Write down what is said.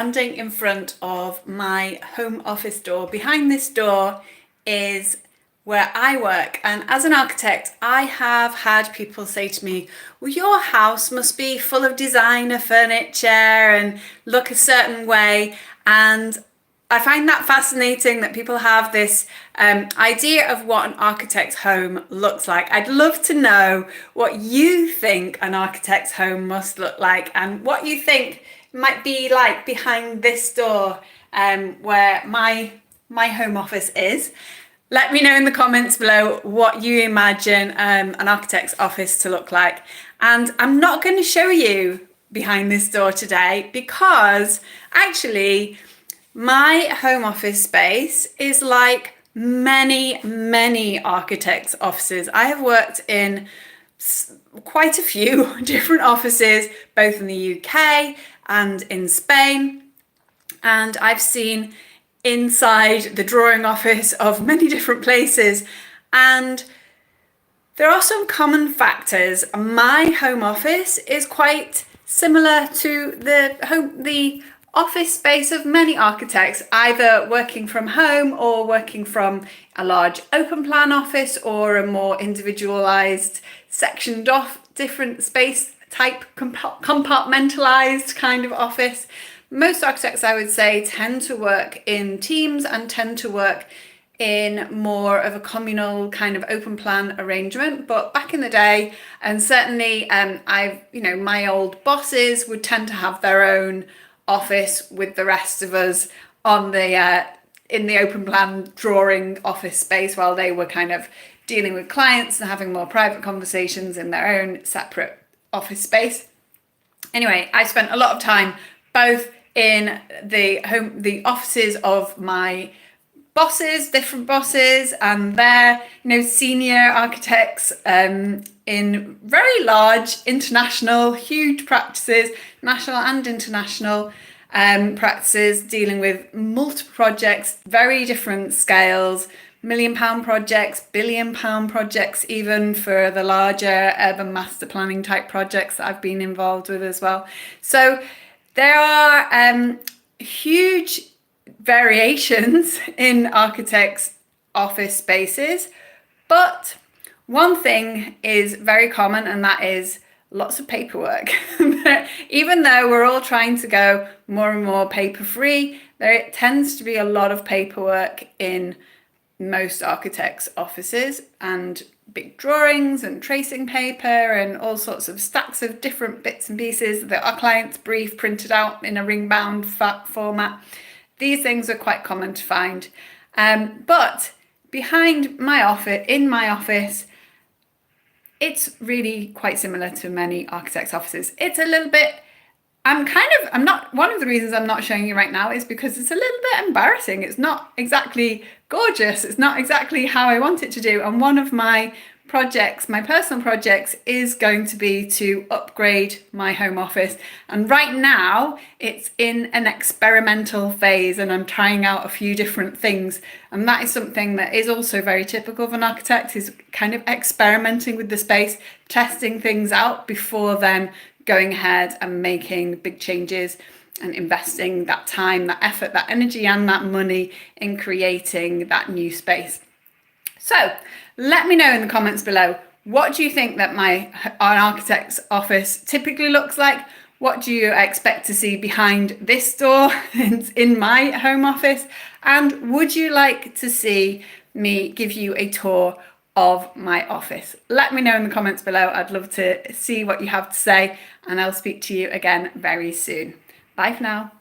Standing in front of my home office door. Behind this door is where I work, and as an architect I have had people say to me, well, your house must be full of designer furniture and look a certain way. And I find that fascinating that people have this idea of what an architect's home looks like. I'd love to know what you think an architect's home must look like and what you think might be like behind this door, where my home office is. Let me know in the comments below what you imagine an architect's office to look like. And I'm not going to show you behind this door today because actually my home office space is like many architects' offices. I have worked in quite a few different offices, both in the UK and in Spain, and I've seen inside the drawing office of many different places, and there are some common factors. My home office is quite similar to the office space of many architects, either working from home or working from a large open plan office or a more individualized, sectioned off, different space type, compartmentalized kind of office. Most architects, I would say, tend to work in teams and tend to work in more of a communal kind of open plan arrangement. But back in the day, and certainly my old bosses would tend to have their own office with the rest of us on the in the open plan drawing office space, while they were kind of dealing with clients and having more private conversations in their own separate office space. Anyway, I spent a lot of time both in the offices of my bosses, different bosses, and their senior architects in very large international, huge practices, national and international practices, dealing with multiple projects, very different scales, £1 million projects, £1 billion projects, even for the larger urban master planning type projects that I've been involved with as well. So there are huge variations in architects' office spaces, but one thing is very common, and that is lots of paperwork. Even though we're all trying to go more and more paper free, there tends to be a lot of paperwork in most architects' offices, and big drawings and tracing paper and all sorts of stacks of different bits and pieces that our clients brief printed out in a ring bound fat format. These things are quite common to find. But behind my office, in my office, it's really quite similar to many architects' offices. It's a little bit, one of the reasons I'm not showing you right now is because it's a little bit embarrassing. It's not exactly gorgeous. It's not exactly how I want it to do. And one of my projects, my personal projects, is going to be to upgrade my home office. And right now it's in an experimental phase and I'm trying out a few different things. And that is something that is also very typical of an architect, is kind of experimenting with the space, testing things out before then going ahead and making big changes and investing that time, that effort, that energy and that money in creating that new space. So let me know in the comments below, what do you think that an architect's office typically looks like? What do you expect to see behind this door in my home office? And would you like to see me give you a tour of my office? Let me know in the comments below. I'd love to see what you have to say, and I'll speak to you again very soon. Bye for now.